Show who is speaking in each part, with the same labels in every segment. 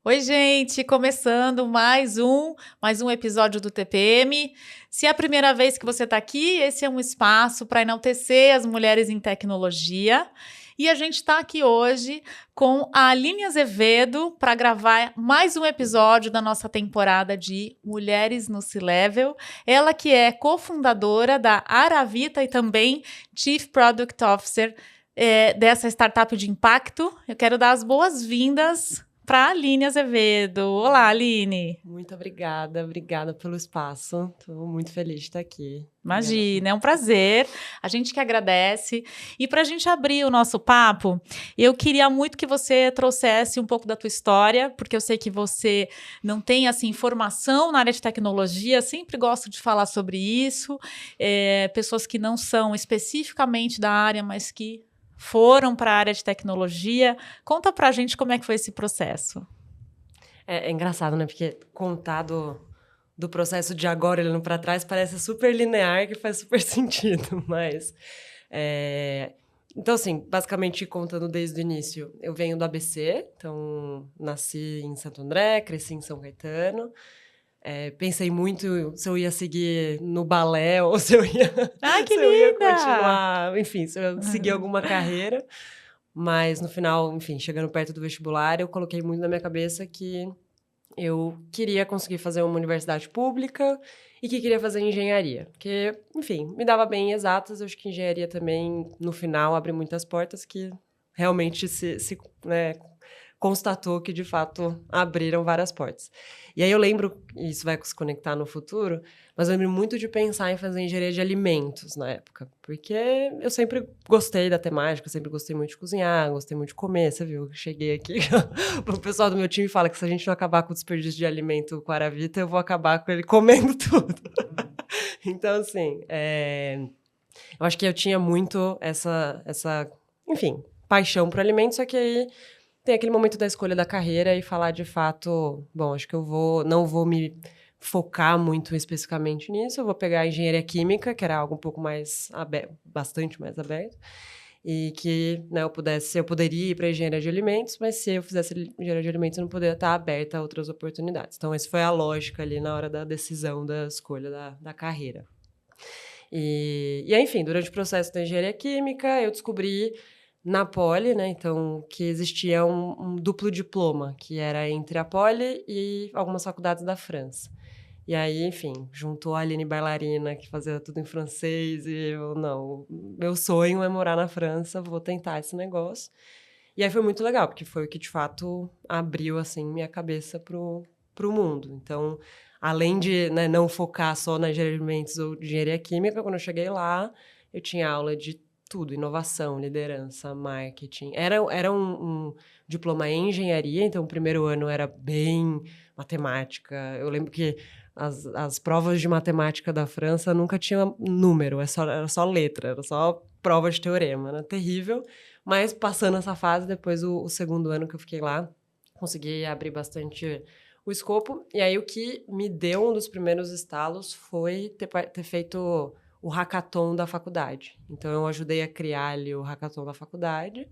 Speaker 1: Oi, gente, começando mais um episódio do TPM. Se é a primeira vez que você está aqui, esse é um espaço para enaltecer as mulheres em tecnologia. E a gente está aqui hoje com a Aline Azevedo para gravar mais um episódio da nossa temporada de Mulheres no C-Level. Ela que é cofundadora da Aravita e também Chief Product Officer dessa startup de impacto. Eu quero dar as boas-vindas para a Aline Azevedo. Olá, Aline.
Speaker 2: Muito obrigada pelo espaço. Estou muito feliz de estar aqui.
Speaker 1: Imagina, é um prazer. A gente que agradece. E para a gente abrir o nosso papo, eu queria muito que você trouxesse um pouco da tua história, porque eu sei que você não tem assim formação na área de tecnologia. Sempre gosto de falar sobre isso. Pessoas que não são especificamente da área, mas que foram para a área de tecnologia. Conta para a gente como é que foi esse processo.
Speaker 2: É engraçado, né? Porque contar do processo de agora olhando para trás parece super linear, que faz super sentido, mas... Então, assim, basicamente contando desde o início, eu venho do ABC, então nasci em Santo André, cresci em São Caetano. Pensei muito se eu ia seguir no balé ou se eu ia,
Speaker 1: Ai, que
Speaker 2: se eu ia
Speaker 1: linda!
Speaker 2: continuar, enfim, se eu ia seguir alguma carreira. Mas no final, enfim, chegando perto do vestibular, eu coloquei muito na minha cabeça que eu queria conseguir fazer uma universidade pública e que queria fazer engenharia. Porque, enfim, me dava bem em exatas, eu acho que engenharia também, no final, abre muitas portas que realmente né, constatou que, de fato, abriram várias portas. E aí eu lembro, e isso vai se conectar no futuro, mas eu lembro muito de pensar em fazer engenharia de alimentos na época, porque eu sempre gostei da temática, eu sempre gostei muito de cozinhar, gostei muito de comer, você viu, eu cheguei aqui, o pessoal do meu time fala que se a gente não acabar com o desperdício de alimento com a Aravita, eu vou acabar com ele comendo tudo. Então, assim, eu acho que eu tinha muito enfim, paixão por alimentos, só que aí tem aquele momento da escolha da carreira e falar de fato, bom, acho que não vou me focar muito especificamente nisso, eu vou pegar a engenharia química, que era algo um pouco mais aberto, bastante mais aberto, e que, né, eu poderia ir para engenharia de alimentos, mas se eu fizesse engenharia de alimentos, eu não poderia estar aberta a outras oportunidades. Então, essa foi a lógica ali na hora da decisão da escolha da carreira. E aí, enfim, durante o processo da engenharia química, eu descobri na Poli, né, então, que existia um duplo diploma, que era entre a Poli e algumas faculdades da França. E aí, enfim, juntou a Aline bailarina, que fazia tudo em francês, e eu, não, meu sonho é morar na França, vou tentar esse negócio. E aí foi muito legal, porque foi o que, de fato, abriu, assim, minha cabeça pro mundo. Então, além de, né, não focar só na engenharia de alimentos ou engenharia química, quando eu cheguei lá, eu tinha aula de tudo, inovação, liderança, marketing. Era um diploma em engenharia, então o primeiro ano era bem matemática. Eu lembro que as provas de matemática da França nunca tinham número, era só letra, era só prova de teorema, era terrível. Mas passando essa fase, depois o segundo ano que eu fiquei lá, consegui abrir bastante o escopo. E aí o que me deu um dos primeiros estalos foi ter feito o hackathon da faculdade. Então eu ajudei a criar ali o hackathon da faculdade.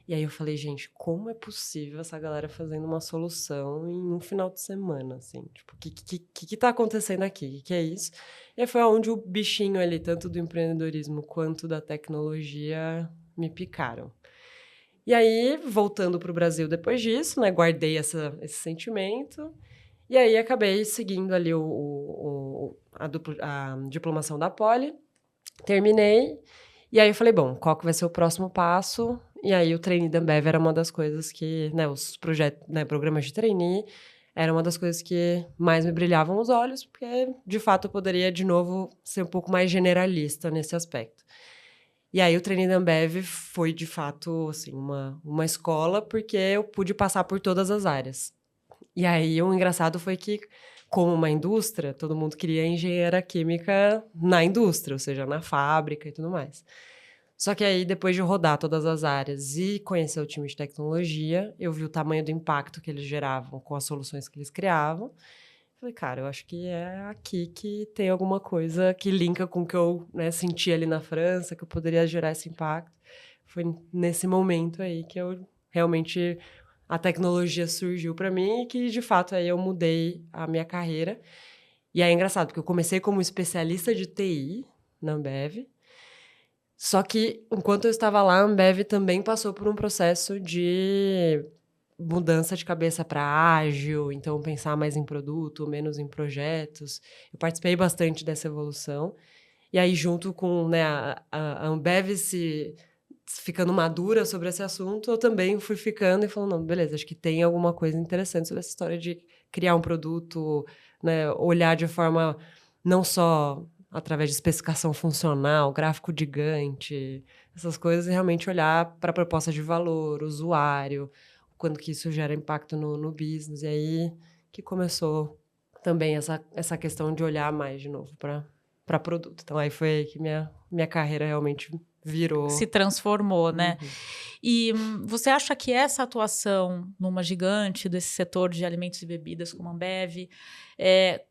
Speaker 2: E aí eu falei, gente, como é possível essa galera fazendo uma solução em um final de semana, assim? Tipo, o que tá acontecendo aqui? O que é isso? E aí foi onde o bichinho ali, tanto do empreendedorismo quanto da tecnologia, me picaram. E aí, voltando para o Brasil depois disso, né, guardei esse sentimento, e aí acabei seguindo ali a diplomação da Poli, terminei, e aí eu falei, bom, qual que vai ser o próximo passo? E aí o trainee da Ambev era uma das coisas que, né, os projetos, né, programas de trainee, era uma das coisas que mais me brilhavam os olhos, porque, de fato, eu poderia, de novo, ser um pouco mais generalista nesse aspecto. E aí o trainee da Ambev foi, de fato, assim, uma escola, porque eu pude passar por todas as áreas. E aí o engraçado foi que, como uma indústria, todo mundo queria engenheira química na indústria, ou seja, na fábrica e tudo mais. Só que aí, depois de rodar todas as áreas e conhecer o time de tecnologia, eu vi o tamanho do impacto que eles geravam com as soluções que eles criavam. Falei, cara, eu acho que é aqui que tem alguma coisa que linka com o que eu, né, senti ali na França, que eu poderia gerar esse impacto. Foi nesse momento aí que eu realmente a tecnologia surgiu para mim e que, de fato, aí eu mudei a minha carreira. E aí é engraçado, porque eu comecei como especialista de TI na Ambev, só que, enquanto eu estava lá, a Ambev também passou por um processo de mudança de cabeça para ágil, então pensar mais em produto, menos em projetos. Eu participei bastante dessa evolução. E aí, junto com, né, a Ambev ficando madura sobre esse assunto, eu também fui ficando e falando, não, beleza, acho que tem alguma coisa interessante sobre essa história de criar um produto, né, olhar de forma não só através de especificação funcional, gráfico de Gantt, essas coisas, e realmente olhar para a proposta de valor, usuário, quando que isso gera impacto no business. E aí que começou também essa questão de olhar mais de novo para produto. Então aí foi aí que minha carreira realmente virou.
Speaker 1: Se transformou, né?
Speaker 2: Uhum.
Speaker 1: E você acha que essa atuação numa gigante desse setor de alimentos e bebidas como a Ambev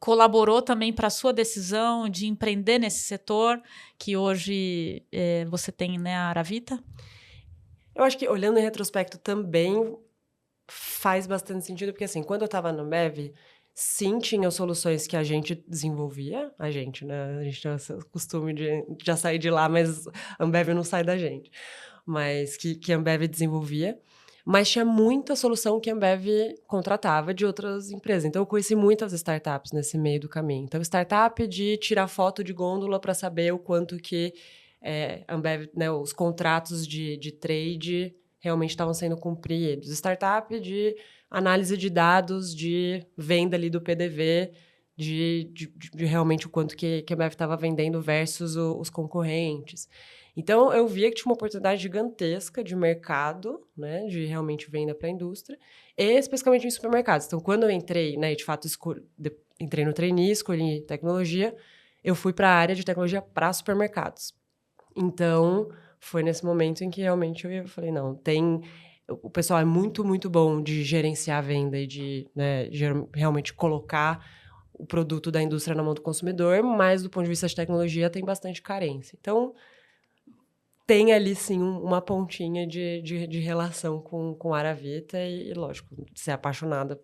Speaker 1: colaborou também para a sua decisão de empreender nesse setor que hoje você tem, né, a Aravita?
Speaker 2: Eu acho que, olhando em retrospecto, também faz bastante sentido, porque, assim, quando eu estava na Ambev, sim, tinham soluções que a gente desenvolvia, a gente, né? A gente tem esse costume de já sair de lá, mas a Ambev não sai da gente. Mas que a Ambev desenvolvia. Mas tinha muita solução que a Ambev contratava de outras empresas. Então, eu conheci muitas startups nesse meio do caminho. Então, startup de tirar foto de gôndola para saber o quanto que a Ambev, né, os contratos de trade realmente estavam sendo cumpridos. Startup de análise de dados, de venda ali do PDV, de realmente o quanto que a Ambev estava vendendo versus os concorrentes. Então, eu via que tinha uma oportunidade gigantesca de mercado, né, de realmente venda para a indústria, e especificamente em supermercados. Então, quando eu entrei, né, de fato, entrei no trainee, escolhi tecnologia, eu fui para a área de tecnologia para supermercados. Então, foi nesse momento em que realmente eu falei, não, o pessoal é muito, muito bom de gerenciar a venda e de, né, realmente colocar o produto da indústria na mão do consumidor, mas do ponto de vista de tecnologia tem bastante carência. Então, tem ali, sim, uma pontinha de relação com a Aravita e, lógico, ser apaixonada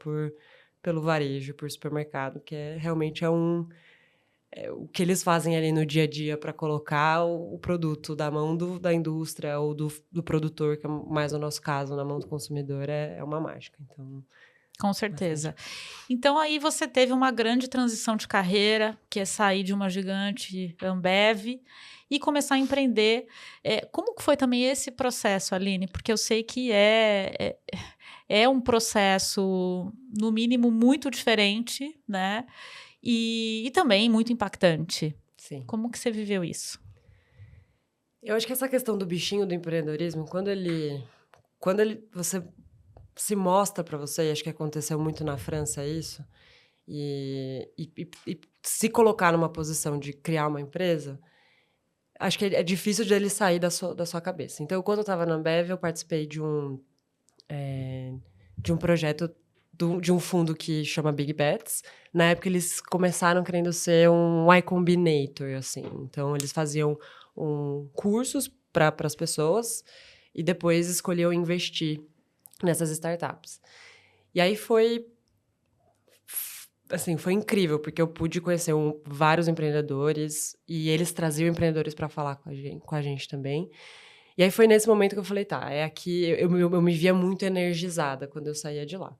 Speaker 2: pelo varejo, por supermercado, que realmente o que eles fazem ali no dia a dia para colocar o produto da mão da indústria ou do produtor, que é mais o nosso caso, na mão do consumidor, é uma mágica. Então,
Speaker 1: Com certeza. Então, aí você teve uma grande transição de carreira, que é sair de uma gigante Ambev e começar a empreender. Como que foi também esse processo, Aline? Porque eu sei que é um processo, no mínimo, muito diferente, né? E também muito impactante.
Speaker 2: sim.
Speaker 1: Como que você viveu isso?
Speaker 2: Eu acho que essa questão do bichinho do empreendedorismo, você se mostra para você, e acho que aconteceu muito na França isso, e se colocar numa posição de criar uma empresa, acho que é difícil de ele sair da sua cabeça. Então, quando eu estava na Ambev, eu participei de um projeto de um fundo que chama Big Bets. Na época, eles começaram querendo ser um Y Combinator, assim. Então, eles faziam cursos para as pessoas e depois escolhiam investir nessas startups. E aí foi incrível, porque eu pude conhecer vários empreendedores e eles traziam empreendedores para falar com a gente também. E aí foi nesse momento que eu falei, tá, é aqui, eu me via muito energizada quando eu saía de lá.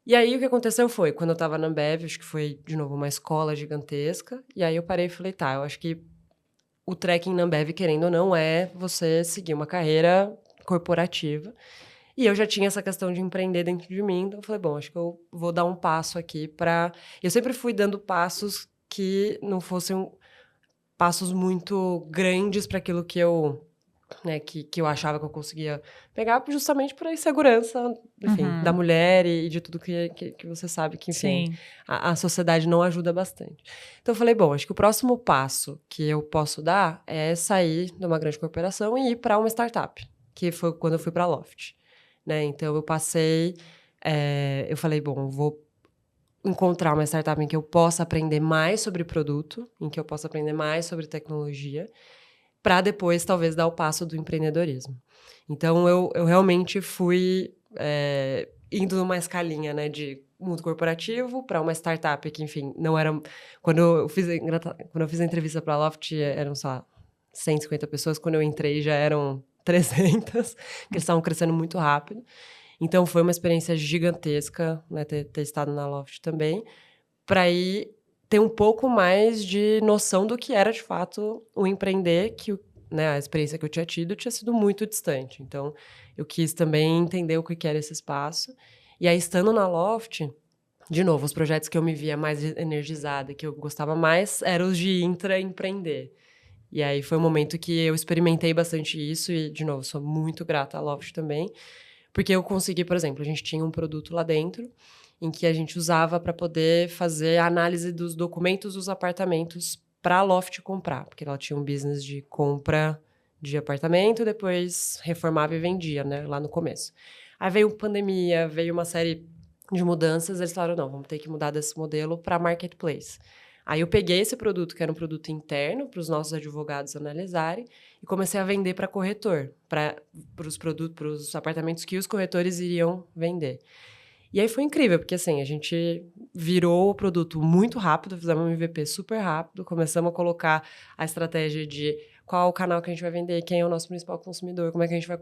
Speaker 2: E aí o que aconteceu foi, quando eu estava na Ambev, acho que foi, de novo, uma escola gigantesca, e aí eu parei e falei, tá, eu acho que o trekking na Ambev, querendo ou não, é você seguir uma carreira corporativa. E eu já tinha essa questão de empreender dentro de mim, então eu falei, bom, acho que eu vou dar um passo aqui para... Eu sempre fui dando passos que não fossem passos muito grandes para aquilo que eu, né, que eu achava que eu conseguia pegar, justamente por insegurança, enfim, da mulher e de tudo que você sabe que, enfim, a sociedade não ajuda bastante. Então eu falei, bom, acho que o próximo passo que eu posso dar é sair de uma grande corporação e ir para uma startup, que foi quando eu fui para a Loft. Né? Então, eu falei, bom, eu vou encontrar uma startup em que eu possa aprender mais sobre produto, em que eu possa aprender mais sobre tecnologia, para depois, talvez, dar o passo do empreendedorismo. Então, eu realmente fui indo numa escalinha, né, de mundo corporativo para uma startup que, enfim, não era... Quando eu fiz a entrevista para a Loft, eram só 150 pessoas. Quando eu entrei, já eram 300, que eles estavam crescendo muito rápido. Então, foi uma experiência gigantesca, né, ter estado na Loft também, para ir ter um pouco mais de noção do que era, de fato, o empreender, que, né, a experiência que eu tinha tido tinha sido muito distante. Então, eu quis também entender o que era esse espaço. E aí, estando na Loft, de novo, os projetos que eu me via mais energizada, que eu gostava mais, eram os de intraempreender. E aí, foi um momento que eu experimentei bastante isso e, de novo, sou muito grata à Loft também, porque eu consegui, por exemplo, a gente tinha um produto lá dentro em que a gente usava para poder fazer a análise dos documentos dos apartamentos para a Loft comprar, porque ela tinha um business de compra de apartamento, depois reformava e vendia, né, lá no começo. Aí veio pandemia, veio uma série de mudanças, eles falaram, não, vamos ter que mudar desse modelo para marketplace. Aí eu peguei esse produto, que era um produto interno, para os nossos advogados analisarem, e comecei a vender para corretor, para os apartamentos que os corretores iriam vender. E aí foi incrível, porque assim, a gente virou o produto muito rápido, fizemos um MVP super rápido, começamos a colocar a estratégia de qual o canal que a gente vai vender, quem é o nosso principal consumidor, como é que a gente vai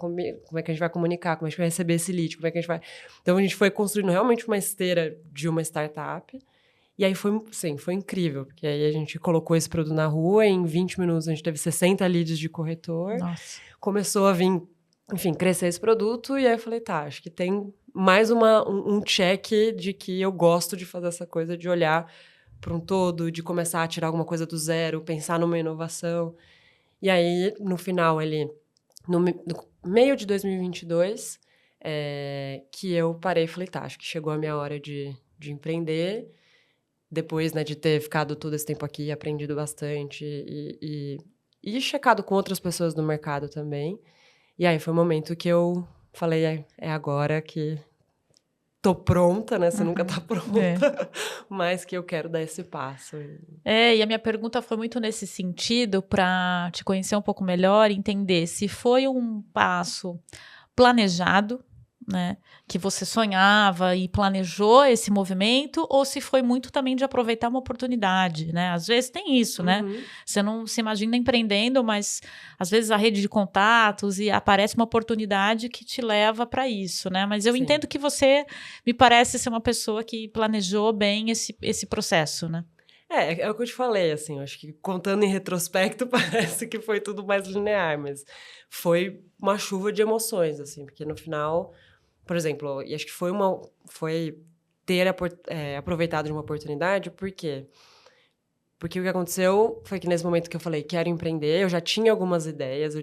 Speaker 2: comunicar, como a gente vai receber esse lead, como é que a gente vai... Então, a gente foi construindo realmente uma esteira de uma startup. E aí foi incrível, porque aí a gente colocou esse produto na rua, e em 20 minutos a gente teve 60 leads de corretor.
Speaker 1: Nossa.
Speaker 2: Começou a vir, enfim, crescer esse produto, e aí eu falei, tá, acho que tem mais um check de que eu gosto de fazer essa coisa, de olhar para um todo, de começar a tirar alguma coisa do zero, pensar numa inovação. E aí, no final, ali, no meio de 2022, que eu parei e falei, tá, acho que chegou a minha hora de empreender. Depois, né, de ter ficado todo esse tempo aqui, aprendido bastante e checado com outras pessoas do mercado também. E aí foi o momento que eu falei, é agora que tô pronta, né? Você nunca tá pronta, mas que eu quero dar esse passo.
Speaker 1: E a minha pergunta foi muito nesse sentido, para te conhecer um pouco melhor, entender se foi um passo planejado, né, que você sonhava e planejou esse movimento, ou se foi muito também de aproveitar uma oportunidade, né? Às vezes tem isso, né? Você não se imagina empreendendo, mas às vezes a rede de contatos e aparece uma oportunidade que te leva para isso, né? Mas eu entendo que você me parece ser uma pessoa que planejou bem esse processo, né?
Speaker 2: É o que eu te falei, assim, eu acho que contando em retrospecto parece que foi tudo mais linear, mas foi uma chuva de emoções, assim, porque no final, por exemplo, e acho que foi ter aproveitado de uma oportunidade, por quê? Porque o que aconteceu foi que nesse momento que eu falei, quero empreender, eu já tinha algumas ideias,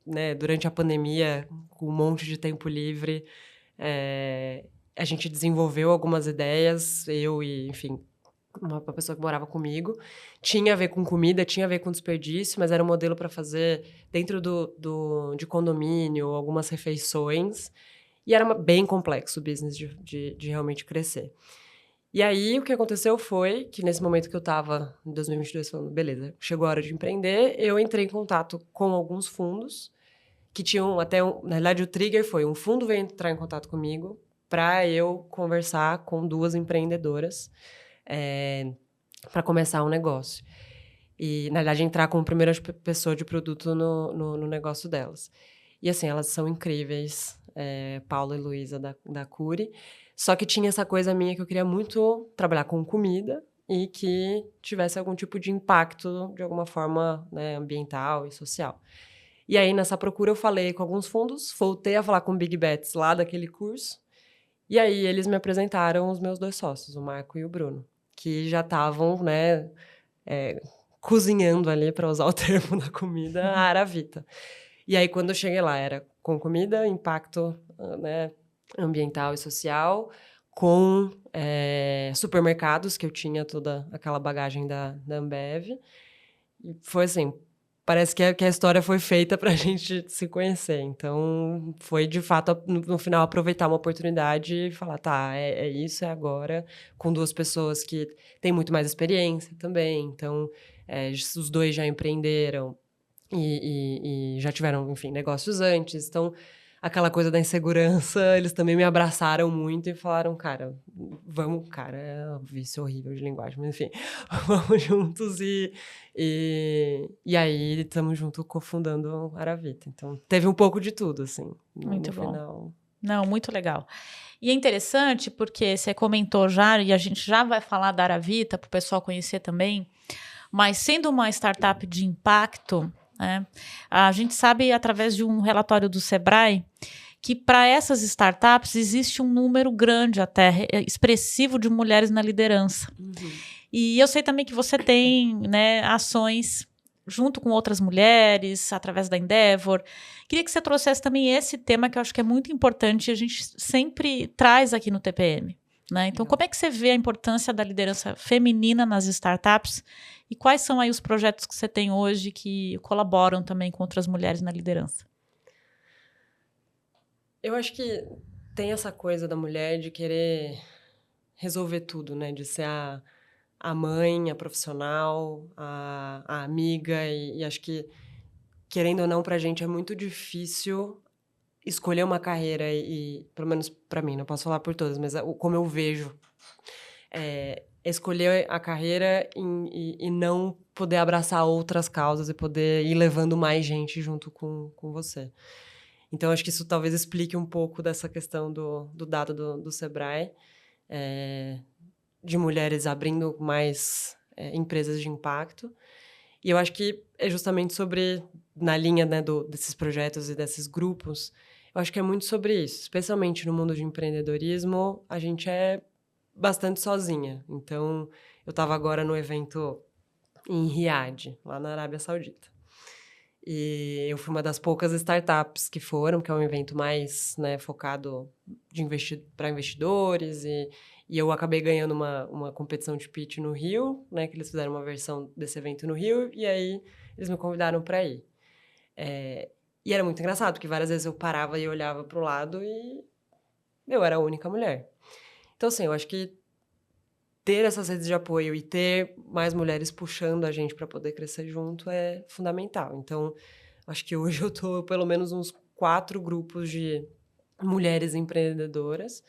Speaker 2: né, durante a pandemia, com um monte de tempo livre, a gente desenvolveu algumas ideias, eu e, enfim, uma pessoa que morava comigo. Tinha a ver com comida, tinha a ver com desperdício, mas era um modelo para fazer dentro de condomínio, algumas refeições. E era bem complexo o business de realmente crescer. E aí, o que aconteceu foi que, nesse momento que eu estava, em 2022, falando, beleza, chegou a hora de empreender, eu entrei em contato com alguns fundos que tinham até... na realidade, o trigger foi um fundo veio entrar em contato comigo para eu conversar com 2 empreendedoras para começar um negócio. E, na verdade, entrar como primeira pessoa de produto no negócio delas. E, assim, elas são incríveis, Paula e Luísa da Curi. Só que tinha essa coisa minha que eu queria muito trabalhar com comida e que tivesse algum tipo de impacto, de alguma forma, né, ambiental e social. E aí, nessa procura, eu falei com alguns fundos, voltei a falar com o Big Bets lá daquele curso. E aí, eles me apresentaram os meus 2 sócios, o Marco e o Bruno, que já estavam, né, cozinhando ali, para usar o termo da comida, a Aravita. E aí, quando eu cheguei lá, era com comida, impacto, né, ambiental e social, com supermercados, que eu tinha toda aquela bagagem da Ambev. E foi assim, parece que a história foi feita para a gente se conhecer. Então, foi, de fato, no final, aproveitar uma oportunidade e falar, tá, é isso, é agora, com 2 pessoas que têm muito mais experiência também. Então, os 2 já empreenderam e já tiveram, enfim, negócios antes. Então, aquela coisa da insegurança, eles também me abraçaram muito e falaram, cara, vamos, cara, é um vício horrível de linguagem, mas enfim, vamos juntos e aí estamos juntos cofundando a Aravita. Então, teve um pouco de tudo, assim,
Speaker 1: Muito
Speaker 2: no
Speaker 1: bom.
Speaker 2: final.
Speaker 1: Não, muito legal. E é interessante porque você comentou já, e a gente já vai falar da Aravita para o pessoal conhecer também, mas sendo uma startup de impacto, né, a gente sabe através de um relatório do Sebrae que para essas startups existe um número grande até, expressivo de mulheres na liderança. E eu sei também que você tem, né, ações junto com outras mulheres, através da Endeavor. Queria que você trouxesse também esse tema que eu acho que é muito importante e a gente sempre traz aqui no TPM. Né? Então, como é que você vê a importância da liderança feminina nas startups e quais são aí os projetos que você tem hoje que colaboram também com outras mulheres na liderança?
Speaker 2: Eu acho que tem essa coisa da mulher de querer resolver tudo, né? De ser a mãe, a profissional, a amiga, e acho que, querendo ou não, pra gente é muito difícil escolher uma carreira e pelo menos pra mim, não posso falar por todas, mas como eu vejo, escolher a carreira e não poder abraçar outras causas e poder ir levando mais gente junto com você. Então, acho que isso talvez explique um pouco dessa questão do dado do Sebrae, de mulheres abrindo mais empresas de impacto. E eu acho que é justamente sobre, na linha, né, desses projetos e desses grupos, eu acho que é muito sobre isso. Especialmente no mundo de empreendedorismo, a gente é bastante sozinha. Então, eu estava agora no evento em Riad, lá na Arábia Saudita. E eu fui uma das poucas startups que foram, que é um evento mais, né, focado para investidores, e eu acabei ganhando uma competição de pitch no Rio, né, que eles fizeram uma versão desse evento no Rio, e aí eles me convidaram para ir. E era muito engraçado, porque várias vezes eu parava e olhava para o lado e eu era a única mulher. Então, assim, eu acho que ter essas redes de apoio e ter mais mulheres puxando a gente para poder crescer junto é fundamental. Então, acho que hoje eu tô pelo menos uns 4 grupos de mulheres empreendedoras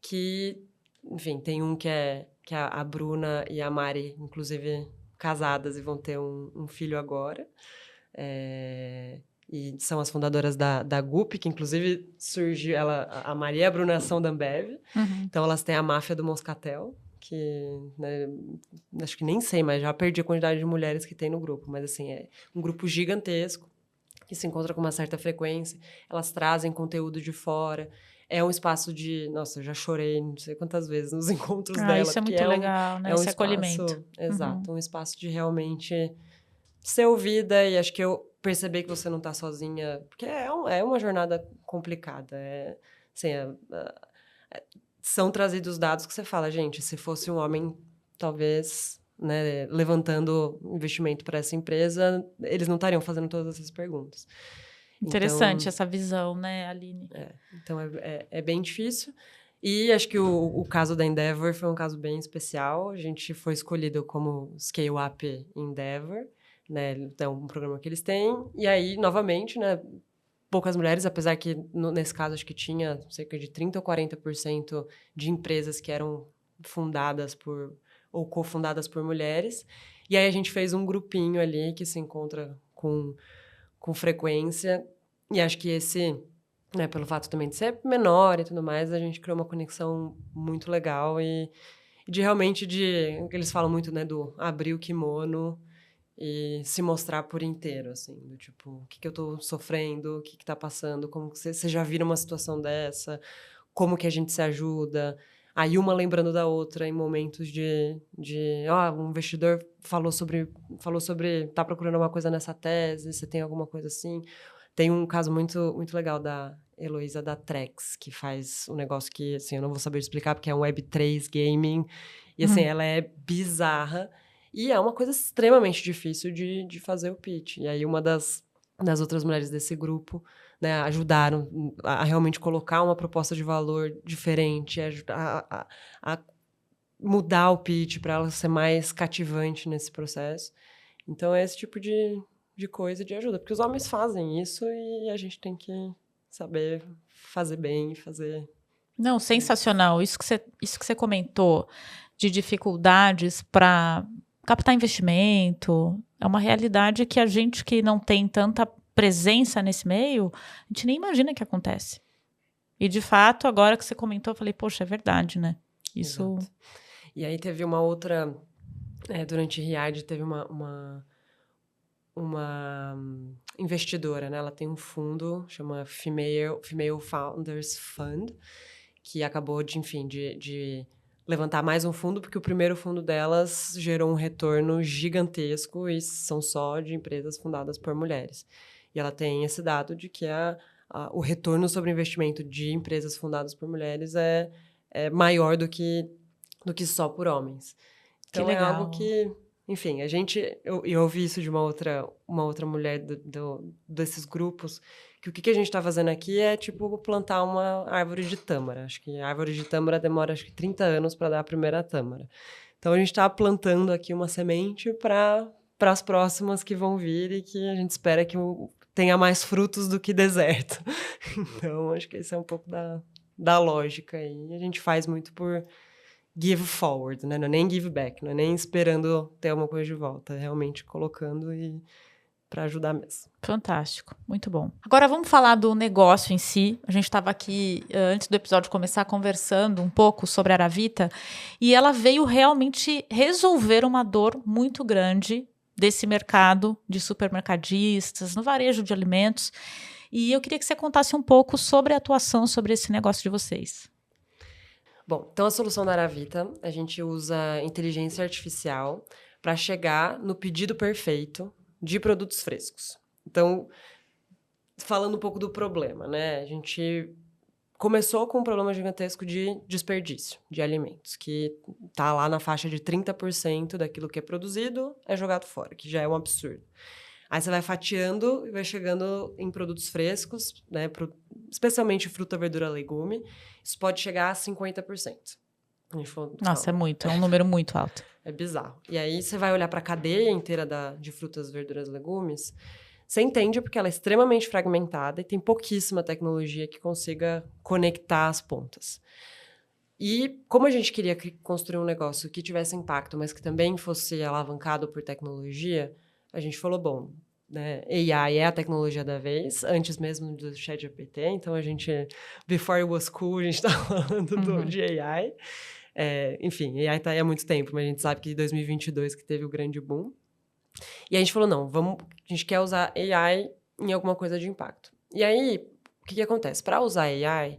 Speaker 2: que, enfim, tem um que é a Bruna e a Mari, inclusive casadas e vão ter um filho agora. E são as fundadoras da GUP, que inclusive surgiu, a Maria e a Bruna são da Ambev. Então elas têm a máfia do Moscatel, que, né, acho que nem sei, mas já perdi a quantidade de mulheres que tem no grupo. Mas, assim, é um grupo gigantesco, que se encontra com uma certa frequência. Elas trazem conteúdo de fora. É um espaço de... Nossa, eu já chorei não sei quantas vezes nos encontros dela.
Speaker 1: Isso é muito legal, né?
Speaker 2: É um
Speaker 1: Esse
Speaker 2: espaço,
Speaker 1: acolhimento.
Speaker 2: exato, um espaço de realmente ser ouvida. E acho que eu percebi que você não está sozinha, porque é uma jornada complicada. Assim, são trazidos dados que você fala, gente, se fosse um homem, talvez, né, levantando investimento para essa empresa, eles não estariam fazendo todas essas perguntas.
Speaker 1: Interessante
Speaker 2: Então,
Speaker 1: essa visão, né, Aline?
Speaker 2: Então, é bem difícil. E acho que o caso da Endeavor foi um caso bem especial. A gente foi escolhido como Scale Up Endeavor, né? Então, um programa que eles têm. E aí, novamente, né, poucas mulheres, apesar que nesse caso acho que tinha cerca de 30% ou 40% de empresas que eram fundadas ou cofundadas por mulheres. E aí a gente fez um grupinho ali que se encontra com frequência. E acho que esse, né, pelo fato também de ser menor e tudo mais, a gente criou uma conexão muito legal e de realmente eles falam muito, né, do abrir o kimono e se mostrar por inteiro, assim, do tipo, o que eu tô sofrendo, o que tá passando, como que você já vira uma situação dessa, como que a gente se ajuda, aí uma lembrando da outra em momentos um investidor falou sobre, tá procurando alguma coisa nessa tese, você tem alguma coisa assim. Tem um caso muito, muito legal da Heloísa da Trex, que faz um negócio que, assim, eu não vou saber explicar, porque é um Web3 gaming, e, assim, ela é bizarra, e é uma coisa extremamente difícil de fazer o pitch. E aí uma das outras mulheres desse grupo, né, ajudaram a realmente colocar uma proposta de valor diferente, a mudar o pitch para ela ser mais cativante nesse processo. Então é esse tipo de coisa de ajuda, porque os homens fazem isso e a gente tem que saber fazer bem, fazer...
Speaker 1: Não, sensacional. Isso que você comentou de dificuldades para captar investimento, é uma realidade que a gente que não tem tanta presença nesse meio, a gente nem imagina que acontece. E, de fato, agora que você comentou, eu falei, poxa, é verdade, né? Isso...
Speaker 2: Exato. E aí teve uma outra... durante Riad teve uma investidora, né? Ela tem um fundo, chama Female Founders Fund, que acabou de levantar mais um fundo, porque o primeiro fundo delas gerou um retorno gigantesco e são só de empresas fundadas por mulheres. E ela tem esse dado de que o retorno sobre investimento de empresas fundadas por mulheres é maior do que só por homens. Então,
Speaker 1: que legal.
Speaker 2: É algo que... Enfim, eu ouvi isso de uma outra mulher desses grupos, que o que a gente está fazendo aqui é, tipo, plantar uma árvore de tâmara. Acho que a árvore de tâmara demora, 30 anos para dar a primeira tâmara. Então, a gente está plantando aqui uma semente para as próximas que vão vir e que a gente espera que tenha mais frutos do que deserto. Então, acho que esse é um pouco da lógica aí. A gente faz muito por... give forward, né? Não é nem give back, não é nem esperando ter alguma coisa de volta, é realmente colocando e para ajudar mesmo.
Speaker 1: Fantástico, muito bom. Agora vamos falar do negócio em si. A gente estava aqui, antes do episódio começar, conversando um pouco sobre a Aravita e ela veio realmente resolver uma dor muito grande desse mercado de supermercadistas, no varejo de alimentos. E eu queria que você contasse um pouco sobre a atuação, sobre esse negócio de vocês.
Speaker 2: Bom, então a solução da Aravita, a gente usa inteligência artificial para chegar no pedido perfeito de produtos frescos. Então, falando um pouco do problema, né? A gente começou com um problema gigantesco de desperdício de alimentos, que está lá na faixa de 30% daquilo que é produzido é jogado fora, que já é um absurdo. Aí você vai fatiando e vai chegando em produtos frescos, né? Especialmente fruta, verdura, legume. Isso pode chegar a 50%.
Speaker 1: Nossa, é muito, é um número muito alto.
Speaker 2: É bizarro. E aí você vai olhar para a cadeia inteira de frutas, verduras, legumes, você entende porque ela é extremamente fragmentada e tem pouquíssima tecnologia que consiga conectar as pontas. E como a gente queria construir um negócio que tivesse impacto, mas que também fosse alavancado por tecnologia, a gente falou, bom, né, AI é a tecnologia da vez, antes mesmo do ChatGPT, então a gente, before it was cool, a gente tá falando de AI. Enfim, AI tá aí há muito tempo, mas a gente sabe que em 2022 que teve o grande boom. E a gente falou, não, a gente quer usar AI em alguma coisa de impacto. E aí, o que acontece? Para usar AI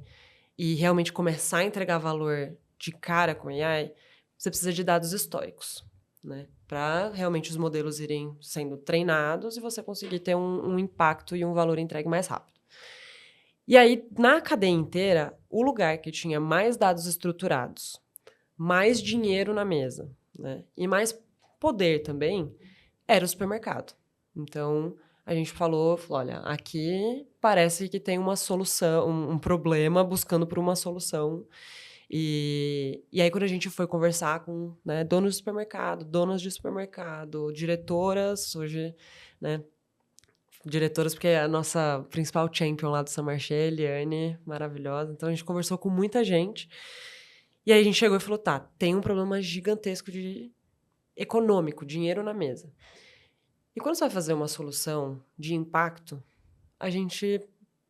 Speaker 2: e realmente começar a entregar valor de cara com AI, você precisa de dados históricos, né? Para realmente os modelos irem sendo treinados e você conseguir ter um impacto e um valor entregue mais rápido. E aí, na cadeia inteira, o lugar que tinha mais dados estruturados, mais dinheiro na mesa, né? E mais poder também, era o supermercado. Então, a gente falou, olha, aqui parece que tem uma solução, um problema buscando por uma solução. E aí, quando a gente foi conversar com, né, donos de supermercado, donas de supermercado, diretoras, hoje, né, diretoras, porque é a nossa principal champion lá do São Marché, Eliane, maravilhosa. Então, a gente conversou com muita gente. E aí, a gente chegou e falou, tá, tem um problema gigantesco econômico, dinheiro na mesa. E quando você vai fazer uma solução de impacto, a gente,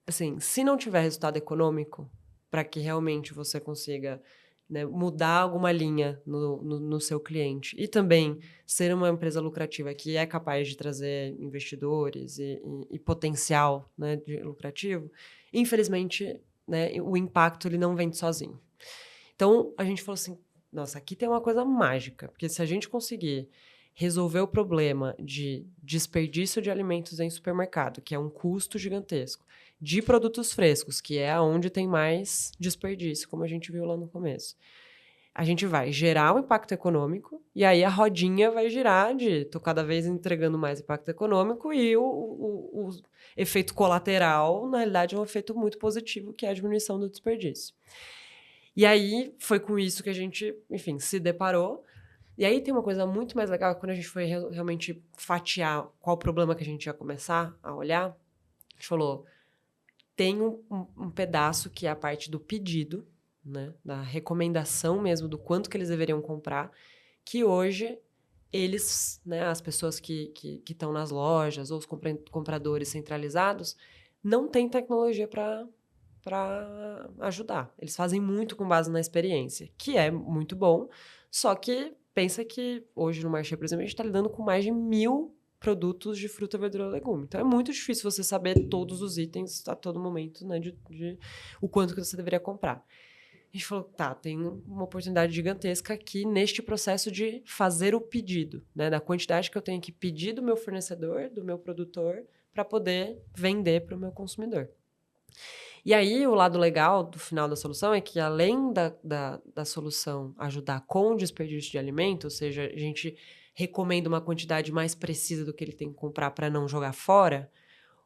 Speaker 2: assim, se não tiver resultado econômico, para que realmente você consiga, né, mudar alguma linha no seu cliente e também ser uma empresa lucrativa que é capaz de trazer investidores e potencial, né, lucrativo, infelizmente, né, o impacto ele não vem sozinho. Então, a gente falou assim, nossa, aqui tem uma coisa mágica, porque se a gente conseguir resolver o problema de desperdício de alimentos em supermercado, que é um custo gigantesco, de produtos frescos, que é onde tem mais desperdício, como a gente viu lá no começo. A gente vai gerar um impacto econômico e aí a rodinha vai girar de tô cada vez entregando mais impacto econômico e o efeito colateral, na realidade, é um efeito muito positivo, que é a diminuição do desperdício. E aí foi com isso que a gente, enfim, se deparou. E aí tem uma coisa muito mais legal, quando a gente foi realmente fatiar qual o problema que a gente ia começar a olhar, a gente falou, tem um pedaço que é a parte do pedido, né? Da recomendação mesmo do quanto que eles deveriam comprar, que hoje eles, né, as pessoas que estão nas lojas ou os compradores centralizados, não têm tecnologia para ajudar. Eles fazem muito com base na experiência, que é muito bom, só que pensa que hoje no Marché, por exemplo, a gente está lidando com mais de 1.000 produtos de fruta, verdura e legume. Então, é muito difícil você saber todos os itens a todo momento, né, de o quanto que você deveria comprar. A gente falou, tá, tem uma oportunidade gigantesca aqui neste processo de fazer o pedido, né, da quantidade que eu tenho que pedir do meu fornecedor, do meu produtor, para poder vender para o meu consumidor. E aí, o lado legal do final da solução é que, além da solução ajudar com o desperdício de alimento, ou seja, a gente recomenda uma quantidade mais precisa do que ele tem que comprar para não jogar fora,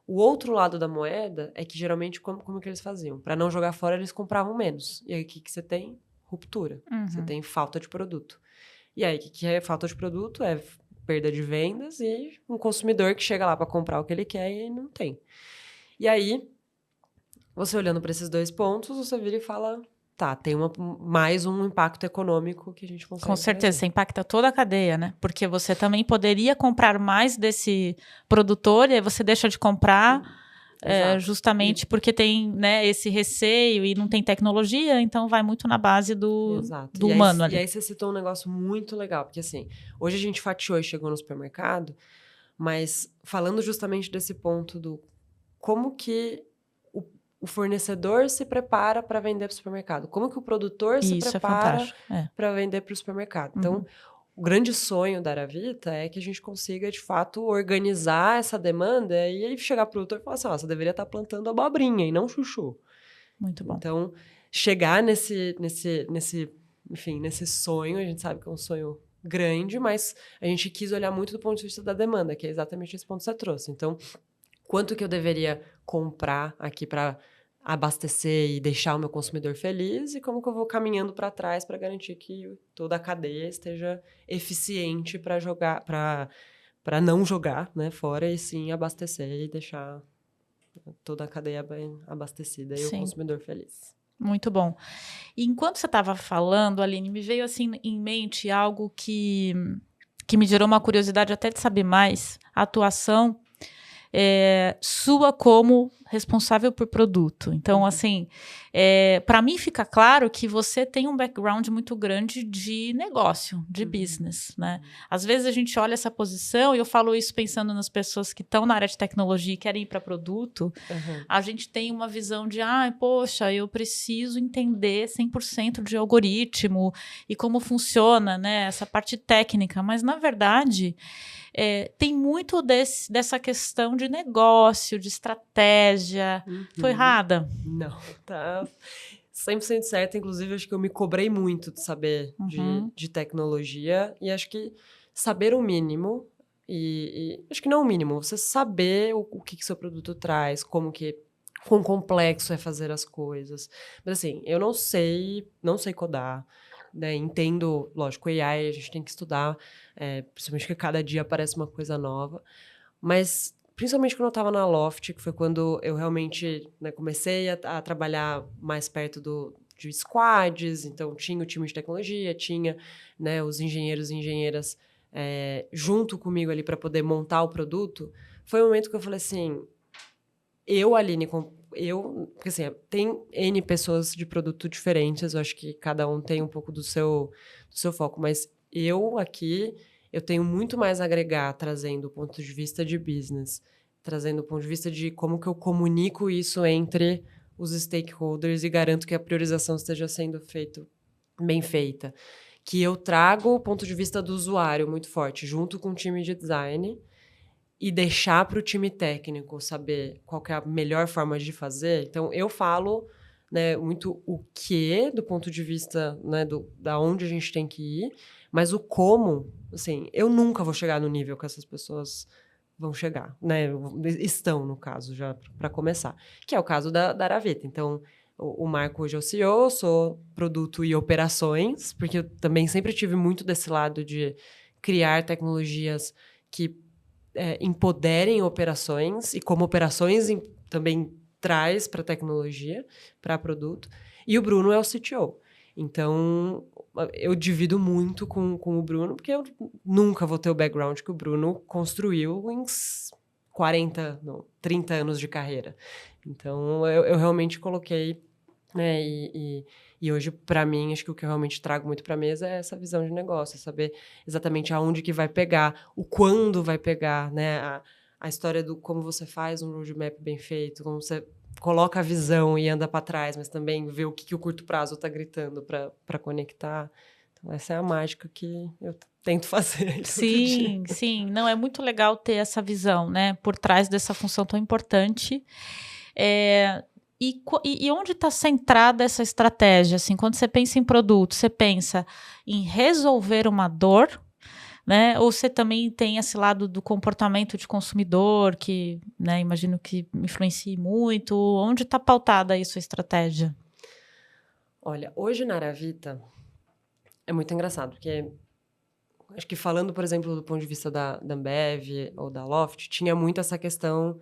Speaker 2: o outro lado da moeda é que, geralmente, como que eles faziam? Para não jogar fora, eles compravam menos. E aí, o que você tem? Ruptura. Você tem falta de produto. E aí, o que é falta de produto? É perda de vendas e um consumidor que chega lá para comprar o que ele quer e não tem. E aí, você olhando para esses dois pontos, você vira e fala, tá, tem mais um impacto econômico que a gente consegue
Speaker 1: Com certeza,
Speaker 2: trazer.
Speaker 1: você impacta toda a cadeia, né? Porque você também poderia comprar mais desse produtor e aí você deixa de comprar justamente porque tem, né, esse receio e não tem tecnologia, então vai muito na base do humano ali.
Speaker 2: E aí você citou um negócio muito legal, porque assim, hoje a gente fatiou e chegou no supermercado, mas falando justamente desse ponto do como que o fornecedor se prepara para vender para o supermercado, como que o produtor se prepara para vender para o supermercado. Então, o grande sonho da Aravita é que a gente consiga, de fato, organizar essa demanda e aí chegar para o produtor e falar assim, você deveria estar plantando abobrinha e não chuchu.
Speaker 1: Muito bom.
Speaker 2: Então, chegar nesse sonho, a gente sabe que é um sonho grande, mas a gente quis olhar muito do ponto de vista da demanda, que é exatamente esse ponto que você trouxe. Então, quanto que eu deveria comprar aqui para abastecer e deixar o meu consumidor feliz e como que eu vou caminhando para trás para garantir que toda a cadeia esteja eficiente para não jogar, né, fora e sim abastecer e deixar toda a cadeia bem abastecida e o consumidor feliz.
Speaker 1: Muito bom. E enquanto você estava falando, Aline, me veio assim em mente algo que me gerou uma curiosidade até de saber mais, a atuação sua como responsável por produto. Então, assim, para mim fica claro que você tem um background muito grande de negócio, de business, né? Às vezes a gente olha essa posição, e eu falo isso pensando nas pessoas que estão na área de tecnologia e querem ir para produto, a gente tem uma visão de, poxa, eu preciso entender 100% de algoritmo e como funciona, né, essa parte técnica, mas na verdade tem muito dessa questão de negócio, de estratégia. Tô errada?
Speaker 2: Não, tá 100% certa. Inclusive, acho que eu me cobrei muito de saber de tecnologia. E acho que saber o mínimo, e acho que não o mínimo, você saber o que seu produto traz, quão complexo é fazer as coisas. Mas assim, eu não sei codar. Né, entendo, lógico, AI a gente tem que estudar, principalmente que cada dia aparece uma coisa nova, mas principalmente quando eu estava na Loft, que foi quando eu realmente, né, comecei a trabalhar mais perto de squads, então tinha o time de tecnologia, tinha, né, os engenheiros e engenheiras junto comigo ali para poder montar o produto, foi o momento que eu falei assim, Aline, porque assim, tem N pessoas de produto diferentes, eu acho que cada um tem um pouco do seu foco, mas eu tenho muito mais a agregar trazendo o ponto de vista de business, trazendo o ponto de vista de como que eu comunico isso entre os stakeholders e garanto que a priorização esteja sendo bem feita. Que eu trago o ponto de vista do usuário muito forte, junto com o time de design, e deixar para o time técnico saber qual que é a melhor forma de fazer. Então, eu falo, né, muito o que, do ponto de vista, né, da onde a gente tem que ir, mas o como, assim, eu nunca vou chegar no nível que essas pessoas vão chegar, né, estão, no caso, já para começar, que é o caso da Aravita. Então, o Marco hoje é o CEO, eu sou produto e operações, porque eu também sempre tive muito desse lado de criar tecnologias que empoderem operações e como operações também traz para tecnologia, para produto, e o Bruno é o CTO. Então, eu divido muito com o Bruno, porque eu nunca vou ter o background que o Bruno construiu em 30 anos de carreira. Então, eu realmente coloquei, né, e hoje, para mim, acho que o que eu realmente trago muito para a mesa é essa visão de negócio, é saber exatamente aonde que vai pegar, o quando vai pegar, né, a história do como você faz um roadmap bem feito, como você coloca a visão e anda para trás, mas também vê o que o curto prazo está gritando para conectar. Então, essa é a mágica que eu tento fazer todo dia.
Speaker 1: Sim. Não, é muito legal ter essa visão, né? Por trás dessa função tão importante. E onde está centrada essa estratégia? Assim, quando você pensa em produto, você pensa em resolver uma dor, né? Ou você também tem esse lado do comportamento de consumidor, que, né, imagino que influencie muito. Onde está pautada aí sua estratégia?
Speaker 2: Olha, hoje na Aravita é muito engraçado, porque acho que falando, por exemplo, do ponto de vista da Ambev ou da Loft, tinha muito essa questão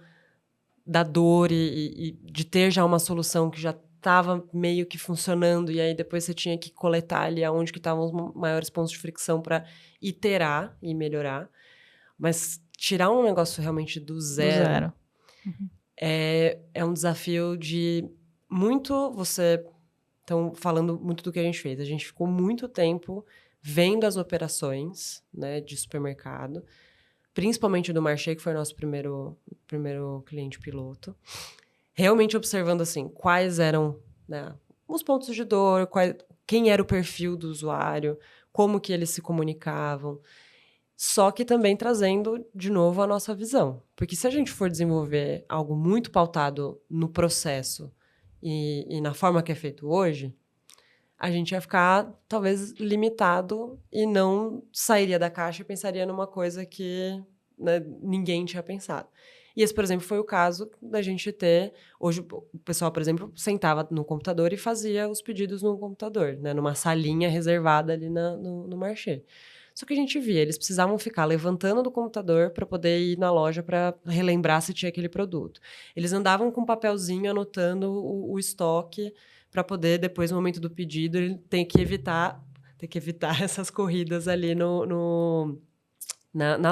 Speaker 2: da dor e de ter já uma solução que já estava meio que funcionando, e aí depois você tinha que coletar ali aonde que estavam os maiores pontos de fricção para iterar e melhorar. Mas tirar um negócio realmente do zero.
Speaker 1: Uhum.
Speaker 2: É um desafio de muito você... Então, falando muito do que a gente fez, a gente ficou muito tempo vendo as operações, né, de supermercado, principalmente do Marché, que foi o nosso primeiro cliente piloto, realmente observando, assim, quais eram, né, os pontos de dor, quem era o perfil do usuário, como que eles se comunicavam, só que também trazendo, de novo, a nossa visão. Porque se a gente for desenvolver algo muito pautado no processo e na forma que é feito hoje, a gente ia ficar, talvez, limitado e não sairia da caixa e pensaria numa coisa que, né, ninguém tinha pensado. E esse, por exemplo, foi o caso da gente ter... Hoje, o pessoal, por exemplo, sentava no computador e fazia os pedidos no computador, né, numa salinha reservada ali no Marché. Só que a gente via, eles precisavam ficar levantando do computador para poder ir na loja para relembrar se tinha aquele produto. Eles andavam com um papelzinho anotando o estoque para poder, depois, no momento do pedido, ele tem que evitar essas corridas ali na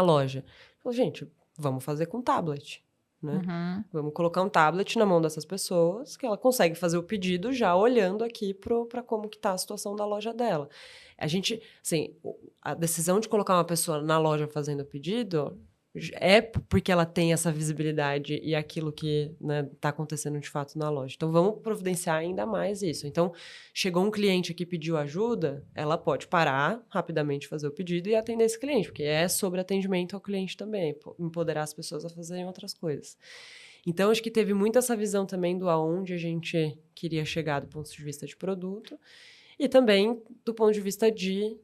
Speaker 2: loja. Falei, gente, vamos fazer com tablet, né?
Speaker 1: Uhum.
Speaker 2: Vamos colocar um tablet na mão dessas pessoas, que ela consegue fazer o pedido já olhando aqui para como que está a situação da loja dela. A gente, assim, a decisão de colocar uma pessoa na loja fazendo o pedido é porque ela tem essa visibilidade e aquilo que, né, tá acontecendo de fato na loja. Então, vamos providenciar ainda mais isso. Então, chegou um cliente que pediu ajuda, ela pode parar rapidamente, fazer o pedido e atender esse cliente, porque é sobre atendimento ao cliente também, empoderar as pessoas a fazerem outras coisas. Então, acho que teve muito essa visão também do aonde a gente queria chegar do ponto de vista de produto e também do ponto de vista de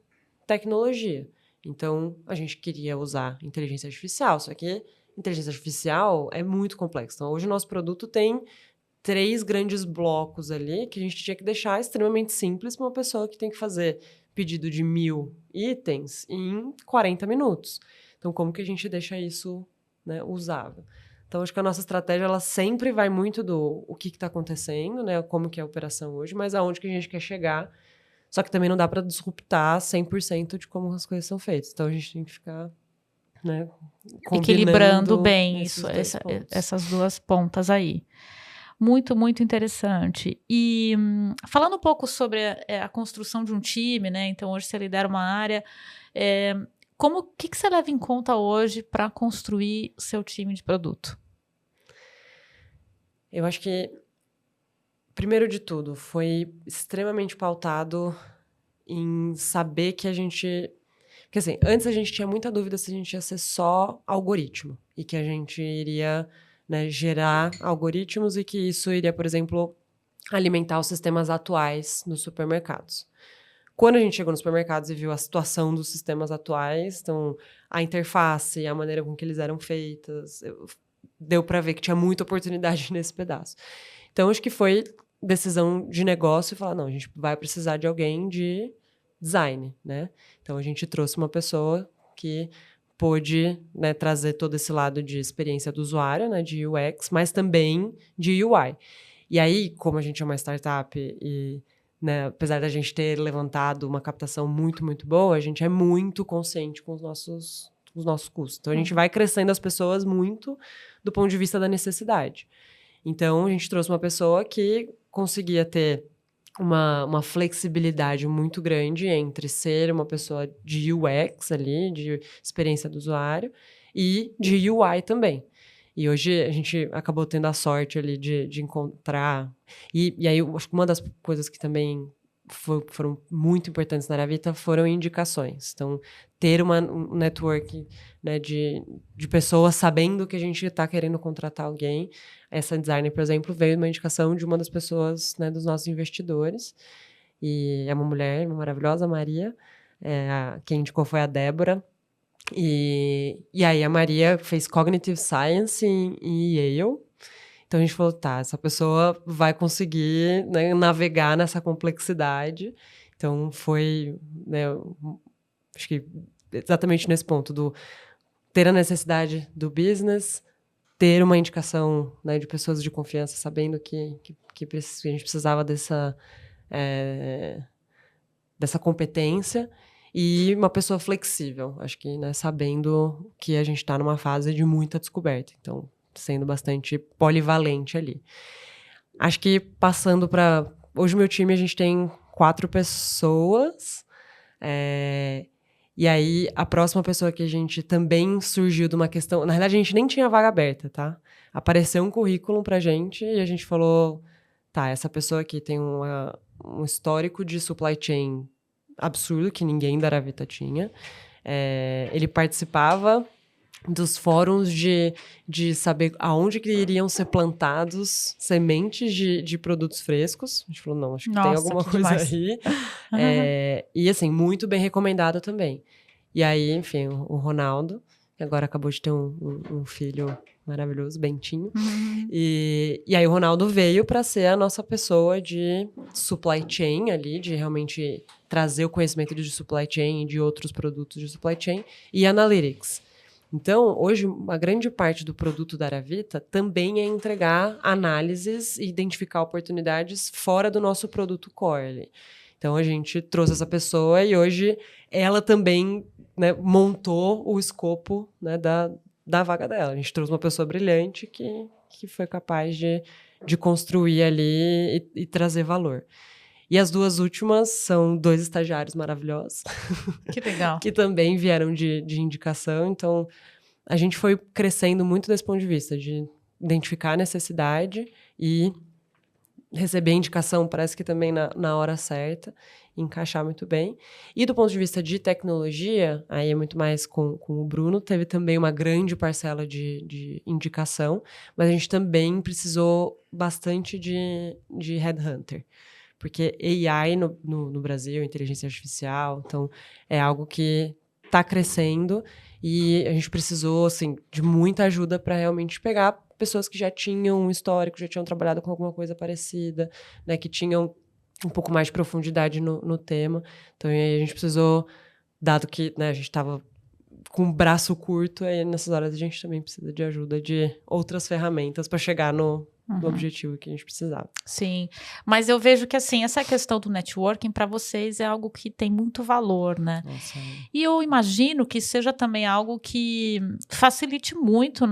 Speaker 2: tecnologia. Então, a gente queria usar inteligência artificial, só que inteligência artificial é muito complexo. Então, hoje o nosso produto tem 3 grandes blocos ali que a gente tinha que deixar extremamente simples para uma pessoa que tem que fazer pedido de 1000 itens em 40 minutos. Então, como que a gente deixa isso, né, usável? Então, acho que a nossa estratégia ela sempre vai muito do o que está acontecendo, né, como que é a operação hoje, mas aonde que a gente quer chegar. Só que também não dá para disruptar 100% de como as coisas são feitas. Então, a gente tem que ficar, né,
Speaker 1: equilibrando bem essas duas pontas aí. Muito, muito interessante. E falando um pouco sobre a construção de um time, né? Então, hoje você lidera uma área. O que você leva em conta hoje para construir o seu time de produto?
Speaker 2: Eu acho que, primeiro de tudo, foi extremamente pautado em saber que a gente... Porque, assim, antes a gente tinha muita dúvida se a gente ia ser só algoritmo e que a gente iria, né, gerar algoritmos e que isso iria, por exemplo, alimentar os sistemas atuais nos supermercados. Quando a gente chegou nos supermercados e viu a situação dos sistemas atuais, então, a interface, a maneira com que eles eram feitas, deu para ver que tinha muita oportunidade nesse pedaço. Então, acho que foi decisão de negócio e falar, não, a gente vai precisar de alguém de design, né? Então, a gente trouxe uma pessoa que pôde, né, trazer todo esse lado de experiência do usuário, né, de UX, mas também de UI. E aí, como a gente é uma startup e, né, apesar da gente ter levantado uma captação muito, muito boa, a gente é muito consciente com os nossos custos. Então, a gente vai crescendo as pessoas muito do ponto de vista da necessidade. Então, a gente trouxe uma pessoa que conseguia ter uma flexibilidade muito grande entre ser uma pessoa de UX ali, de experiência do usuário, e de UI também. E hoje a gente acabou tendo a sorte ali de encontrar. E aí, eu acho que uma das coisas que também foram muito importantes na Aravita foram indicações. Então, ter um network, né, de pessoas sabendo que a gente está querendo contratar alguém. Essa designer, por exemplo, veio de uma indicação de uma das pessoas, né, dos nossos investidores. E é uma mulher maravilhosa, a Maria. Quem indicou foi a Débora. E aí a Maria fez Cognitive Science em Yale. Então a gente falou, tá, essa pessoa vai conseguir, né, navegar nessa complexidade. Então foi, né, acho que exatamente nesse ponto do ter a necessidade do business, ter uma indicação, né, de pessoas de confiança, sabendo que a gente precisava dessa competência, e uma pessoa flexível, acho que, né, sabendo que a gente está numa fase de muita descoberta, então sendo bastante polivalente ali. Acho que passando para... Hoje o meu time, a gente tem 4 pessoas, e aí a próxima pessoa que a gente também surgiu de uma questão... Na verdade, a gente nem tinha vaga aberta, tá? Apareceu um currículo pra gente e a gente falou, tá, essa pessoa aqui tem um histórico de supply chain absurdo, que ninguém da Aravita tinha. Ele participava dos fóruns de saber aonde que iriam ser plantados sementes de produtos frescos. A gente falou, não, acho que tem alguma coisa aí. E assim, muito bem recomendado também. E aí, enfim, o Ronaldo, que agora acabou de ter um filho maravilhoso, Bentinho. E aí o Ronaldo veio para ser a nossa pessoa de supply chain ali, de realmente trazer o conhecimento de supply chain e de outros produtos de supply chain e analytics. Então, hoje, uma grande parte do produto da Aravita também é entregar análises e identificar oportunidades fora do nosso produto core ali. Então, a gente trouxe essa pessoa e hoje ela também, né, montou o escopo, né, da vaga dela. A gente trouxe uma pessoa brilhante que foi capaz de construir ali e trazer valor. E as 2 últimas são 2 estagiários maravilhosos.
Speaker 1: Que legal.
Speaker 2: Que também vieram de indicação. Então, a gente foi crescendo muito desse ponto de vista, de identificar a necessidade e receber a indicação, parece que também na hora certa, encaixar muito bem. E do ponto de vista de tecnologia, aí é muito mais com o Bruno, teve também uma grande parcela de indicação, mas a gente também precisou bastante de headhunter. Porque AI no Brasil, inteligência artificial, então é algo que está crescendo e a gente precisou, assim, de muita ajuda para realmente pegar pessoas que já tinham um histórico, já tinham trabalhado com alguma coisa parecida, né, que tinham um pouco mais de profundidade no tema. Então aí a gente precisou, dado que, né, a gente estava com o braço curto, aí nessas horas a gente também precisa de ajuda de outras ferramentas para chegar no objetivo que a gente precisava.
Speaker 1: Sim, mas eu vejo que, assim, essa questão do networking para vocês é algo que tem muito valor, né?
Speaker 2: Nossa.
Speaker 1: E eu imagino que seja também algo que facilite muito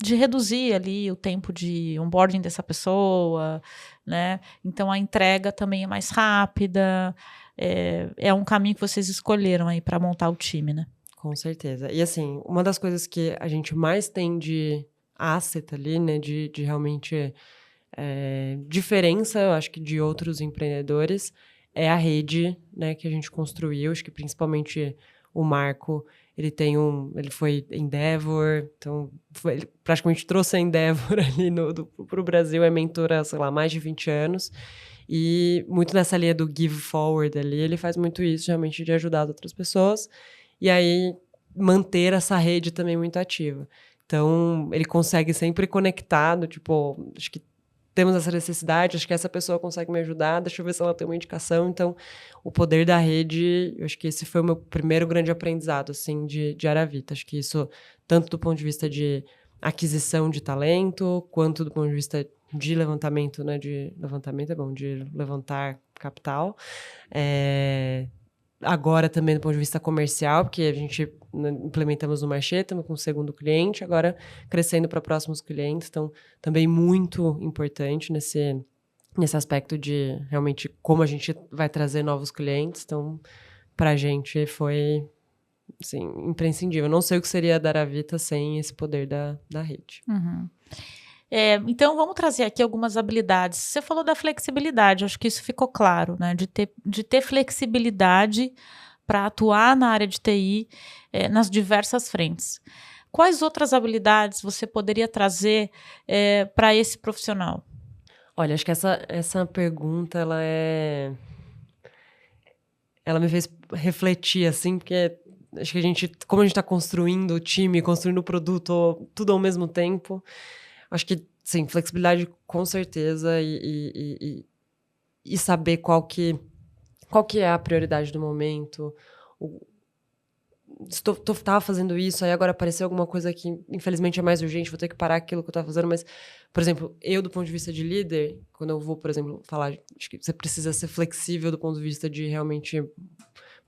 Speaker 1: de reduzir ali o tempo de onboarding dessa pessoa, né? Então a entrega também é mais rápida. É um caminho que vocês escolheram aí para montar o time, né?
Speaker 2: Com certeza. E assim, uma das coisas que a gente mais tem de asset ali, né, de realmente diferença, eu acho que de outros empreendedores, é a rede, né, que a gente construiu. Acho que principalmente o Marco, ele foi Endeavor, então ele praticamente trouxe a Endeavor ali pro Brasil, é mentora, sei lá, há mais de 20 anos. E muito nessa linha do give forward ali, ele faz muito isso, realmente, de ajudar as outras pessoas. E aí, manter essa rede também muito ativa. Então, ele consegue sempre conectado, tipo, acho que temos essa necessidade, acho que essa pessoa consegue me ajudar, deixa eu ver se ela tem uma indicação. Então, o poder da rede, eu acho que esse foi o meu primeiro grande aprendizado, assim, de Aravita. Acho que isso, tanto do ponto de vista de aquisição de talento, quanto do ponto de vista de levantamento, né, de levantamento é bom, de levantar capital. Agora também do ponto de vista comercial, porque a gente implementamos no Marché, estamos com o segundo cliente, agora crescendo para próximos clientes, então também muito importante nesse aspecto de realmente como a gente vai trazer novos clientes, então para a gente foi assim, imprescindível. Eu não sei o que seria a Aravita sem esse poder da rede.
Speaker 1: Uhum. Então, vamos trazer aqui algumas habilidades. Você falou da flexibilidade, acho que isso ficou claro, né? De ter flexibilidade para atuar na área de TI nas diversas frentes. Quais outras habilidades você poderia trazer para esse profissional?
Speaker 2: Olha, acho que essa pergunta, ela me fez refletir, assim, porque acho que como a gente está construindo o time, construindo o produto, tudo ao mesmo tempo, acho que, sim, flexibilidade com certeza e saber qual que é a prioridade do momento. Tava fazendo isso, aí agora apareceu alguma coisa que, infelizmente, é mais urgente, vou ter que parar aquilo que eu tava fazendo, mas, por exemplo, eu, do ponto de vista de líder, quando eu vou, por exemplo, falar, acho que você precisa ser flexível do ponto de vista de realmente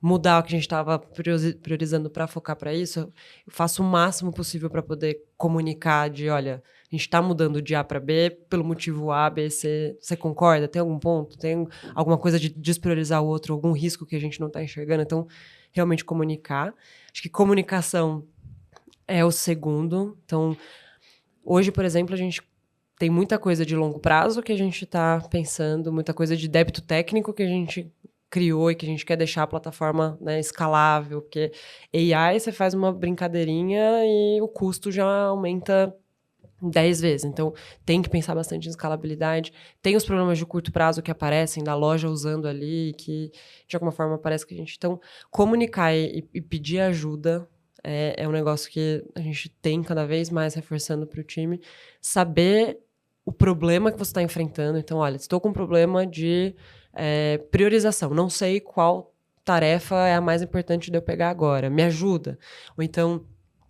Speaker 2: mudar o que a gente estava priorizando para focar para isso, eu faço o máximo possível para poder comunicar de, olha, a gente está mudando de A para B pelo motivo A, B, C. Você concorda? Tem algum ponto? Tem alguma coisa de despriorizar o outro? Algum risco que a gente não está enxergando? Então, realmente comunicar. Acho que comunicação é o segundo. Então, hoje, por exemplo, a gente tem muita coisa de longo prazo que a gente está pensando, muita coisa de débito técnico que a gente criou e que a gente quer deixar a plataforma, né, escalável, porque AI você faz uma brincadeirinha e o custo já aumenta 10 vezes. Então, tem que pensar bastante em escalabilidade. Tem os problemas de curto prazo que aparecem da loja usando ali, que de alguma forma parece que a gente... Então, comunicar e pedir ajuda é um negócio que a gente tem cada vez mais reforçando para o time. Saber o problema que você está enfrentando. Então, olha, estou com um problema de priorização. Não sei qual tarefa é a mais importante de eu pegar agora. Me ajuda. Ou então,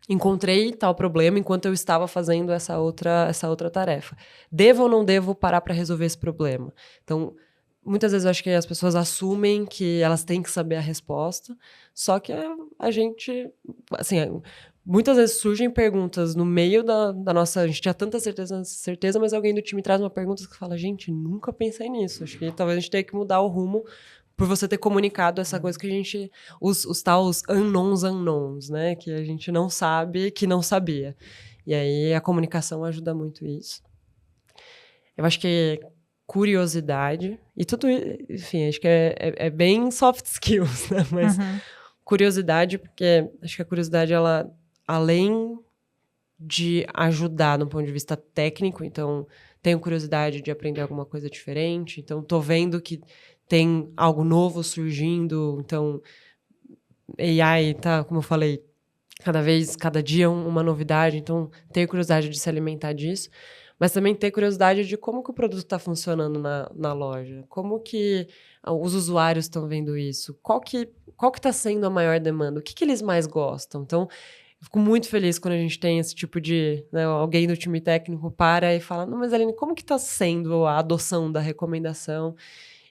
Speaker 2: encontrei tal problema enquanto eu estava fazendo essa outra tarefa. Devo ou não devo parar para resolver esse problema? Então, muitas vezes eu acho que as pessoas assumem que elas têm que saber a resposta, só que a gente, assim, muitas vezes surgem perguntas no meio da nossa... A gente tinha tanta certeza, mas alguém do time traz uma pergunta que fala, gente, nunca pensei nisso. Acho que talvez a gente tenha que mudar o rumo por você ter comunicado essa coisa que a gente... Os unknowns, né? Que a gente não sabe, que não sabia. E aí a comunicação ajuda muito isso. Eu acho que curiosidade e tudo, enfim, acho que é bem soft skills, né? Mas curiosidade, porque acho que a curiosidade, ela, além de ajudar no ponto de vista técnico, então tenho curiosidade de aprender alguma coisa diferente, então tô vendo que tem algo novo surgindo, então AI tá, como eu falei, cada dia uma novidade, então tenho curiosidade de se alimentar disso, mas também ter curiosidade de como que o produto está funcionando na loja, como que os usuários estão vendo isso, qual que está sendo a maior demanda, o que eles mais gostam. Então, eu fico muito feliz quando a gente tem esse tipo de... Né, alguém do time técnico para e fala, não, mas Aline, como que está sendo a adoção da recomendação?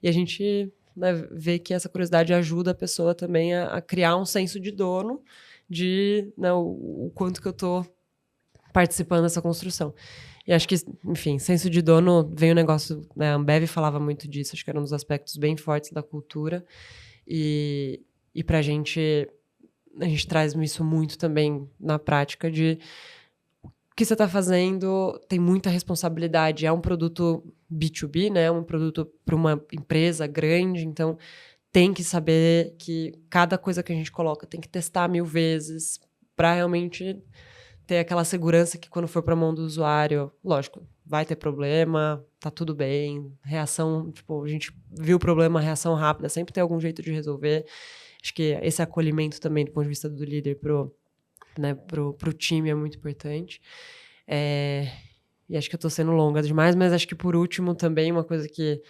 Speaker 2: E a gente, né, vê que essa curiosidade ajuda a pessoa também a criar um senso de dono de, né, o quanto que eu estou participando dessa construção. E acho que, enfim, senso de dono vem um negócio... Né, a Ambev falava muito disso, acho que era um dos aspectos bem fortes da cultura. E pra gente... A gente traz isso muito também na prática de o que você está fazendo tem muita responsabilidade. É um produto B2B, né? É um produto para uma empresa grande, então tem que saber que cada coisa que a gente coloca tem que testar 1000 vezes para realmente ter aquela segurança que quando for para a mão do usuário, lógico, vai ter problema, tá tudo bem, reação, tipo, a gente viu o problema, reação rápida, sempre tem algum jeito de resolver. Acho que esse acolhimento também, do ponto de vista do líder pro time, é muito importante. E acho que eu tô sendo longa demais, mas acho que por último também uma coisa que,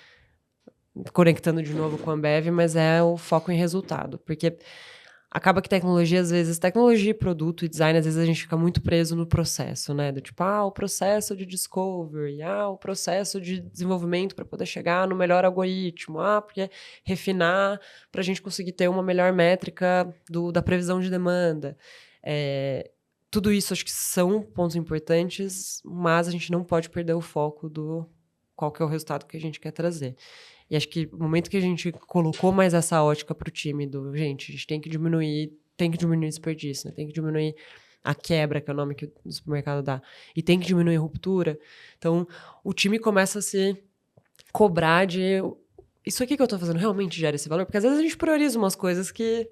Speaker 2: conectando de novo com a Ambev, mas é o foco em resultado. Porque acaba que tecnologia, às vezes, tecnologia, produto e design, às vezes a gente fica muito preso no processo, né? Do tipo, o processo de discovery, o processo de desenvolvimento para poder chegar no melhor algoritmo, porque refinar para a gente conseguir ter uma melhor métrica da previsão de demanda. Tudo isso acho que são pontos importantes, mas a gente não pode perder o foco do qual que é o resultado que a gente quer trazer. E acho que no momento que a gente colocou mais essa ótica pro time a gente tem que diminuir desperdício, né? Tem que diminuir a quebra, que é o nome que o supermercado dá, e tem que diminuir a ruptura. Então, o time começa a se cobrar de isso aqui que eu tô fazendo realmente gera esse valor? Porque às vezes a gente prioriza umas coisas que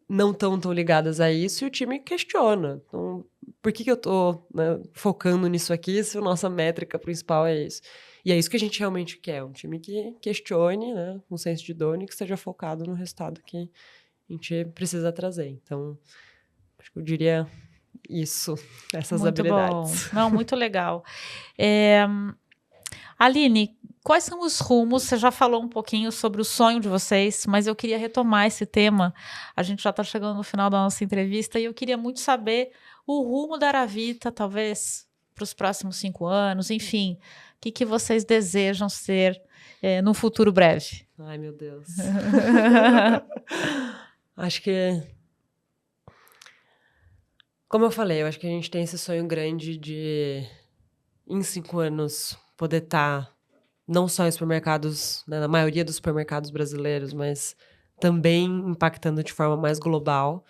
Speaker 2: não estão tão ligadas a isso e o time questiona. Então, por que eu tô, né, focando nisso aqui se a nossa métrica principal é isso? E é isso que a gente realmente quer, um time que questione, né, com senso de dono e que esteja focado no resultado que a gente precisa trazer. Então, acho que eu diria isso, essas
Speaker 1: muito
Speaker 2: habilidades.
Speaker 1: Bom. Não, muito legal. Aline, quais são os rumos? Você já falou um pouquinho sobre o sonho de vocês, mas eu queria retomar esse tema. A gente já está chegando no final da nossa entrevista e eu queria muito saber o rumo da Aravita, talvez para os próximos 5 anos, enfim. O que vocês desejam ser num futuro breve?
Speaker 2: Ai, meu Deus. Acho que, como eu falei, eu acho que a gente tem esse sonho grande de, em 5 anos, poder estar não só em supermercados, né, na maioria dos supermercados brasileiros, mas também impactando de forma mais global.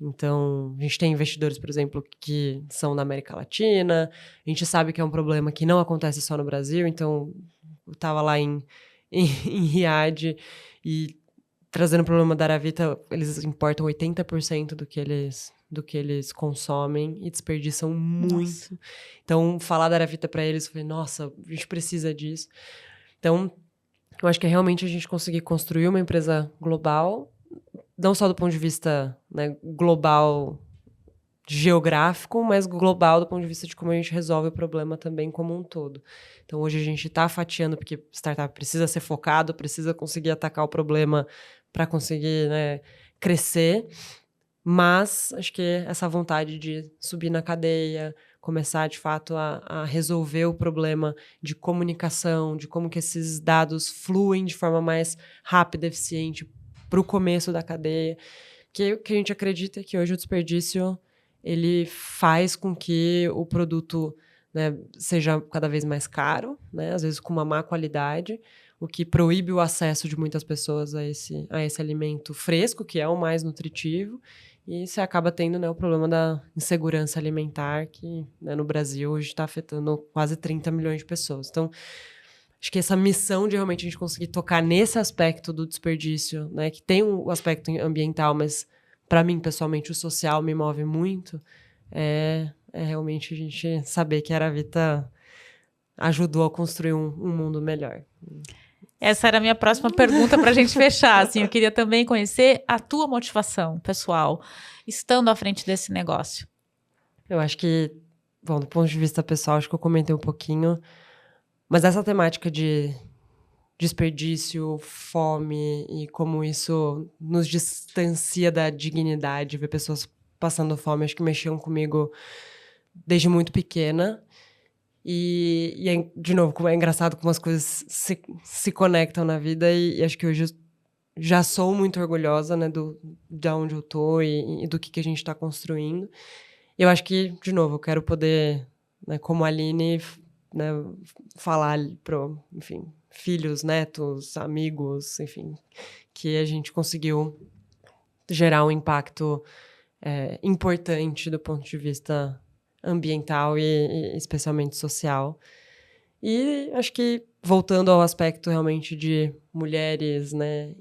Speaker 2: Então, a gente tem investidores, por exemplo, que são da América Latina. A gente sabe que é um problema que não acontece só no Brasil. Então, eu estava lá em Riad e trazendo o problema da Aravita, eles importam 80% do que eles consomem e desperdiçam muito. Nossa. Então, falar da Aravita para eles, eu falei, nossa, a gente precisa disso. Então, eu acho que é realmente a gente conseguir construir uma empresa global, não só do ponto de vista, né, global geográfico, mas global do ponto de vista de como a gente resolve o problema também como um todo. Então, hoje a gente está fatiando, porque startup precisa ser focado, precisa conseguir atacar o problema para conseguir, né, crescer, mas acho que essa vontade de subir na cadeia, começar, de fato, a resolver o problema de comunicação, de como que esses dados fluem de forma mais rápida e eficiente para o começo da cadeia, que a gente acredita que hoje o desperdício ele faz com que o produto, né, seja cada vez mais caro, né, às vezes com uma má qualidade, o que proíbe o acesso de muitas pessoas a esse alimento fresco, que é o mais nutritivo, e você acaba tendo, né, o problema da insegurança alimentar, que, né, no Brasil hoje está afetando quase 30 milhões de pessoas. Então, acho que essa missão de realmente a gente conseguir tocar nesse aspecto do desperdício, né, que tem o aspecto ambiental, mas para mim, pessoalmente, o social me move muito, é realmente a gente saber que a Aravita ajudou a construir um mundo melhor.
Speaker 1: Essa era a minha próxima pergunta para a gente fechar. Assim, eu queria também conhecer a tua motivação pessoal, estando à frente desse negócio.
Speaker 2: Eu acho que, bom, do ponto de vista pessoal, acho que eu comentei um pouquinho, mas essa temática de desperdício, fome e como isso nos distancia da dignidade, ver pessoas passando fome, acho que mexiam comigo desde muito pequena. E de novo, como é engraçado como as coisas se conectam na vida e acho que hoje eu já sou muito orgulhosa, né, de onde eu tô e do que a gente está construindo. Eu acho que, de novo, eu quero poder, né, como a Aline, né, falar pro, enfim, filhos, netos, amigos, enfim, que a gente conseguiu gerar um impacto importante do ponto de vista ambiental e especialmente social. E acho que, voltando ao aspecto realmente de mulheres, né,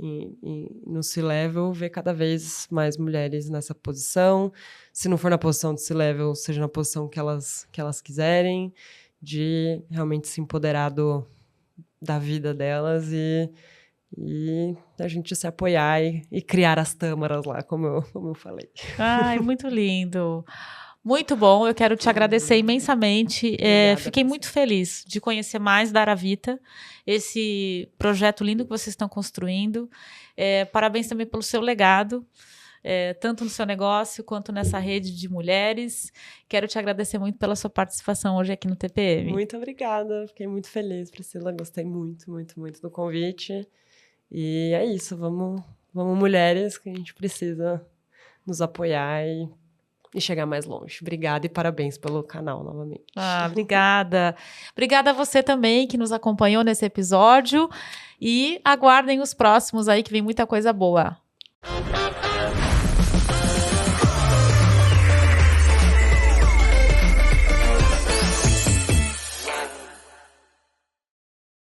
Speaker 2: no C-Level, ver cada vez mais mulheres nessa posição. Se não for na posição de C-Level, seja na posição que elas quiserem, de realmente se empoderar da vida delas e a gente se apoiar e criar as tâmaras lá, como eu falei.
Speaker 1: Ai, muito lindo. Muito bom, eu quero te agradecer imensamente. Fiquei muito feliz de conhecer mais da Aravita, esse projeto lindo que vocês estão construindo. Parabéns também pelo seu legado, tanto no seu negócio quanto nessa rede de mulheres. Quero te agradecer muito pela sua participação hoje aqui no TPM.
Speaker 2: Muito obrigada, fiquei muito feliz, Priscila. Gostei muito, muito, muito do convite. E é isso, vamos mulheres, que a gente precisa nos apoiar e chegar mais longe. Obrigada e parabéns pelo canal novamente.
Speaker 1: Obrigada. Obrigada a você também que nos acompanhou nesse episódio e aguardem os próximos aí que vem muita coisa boa.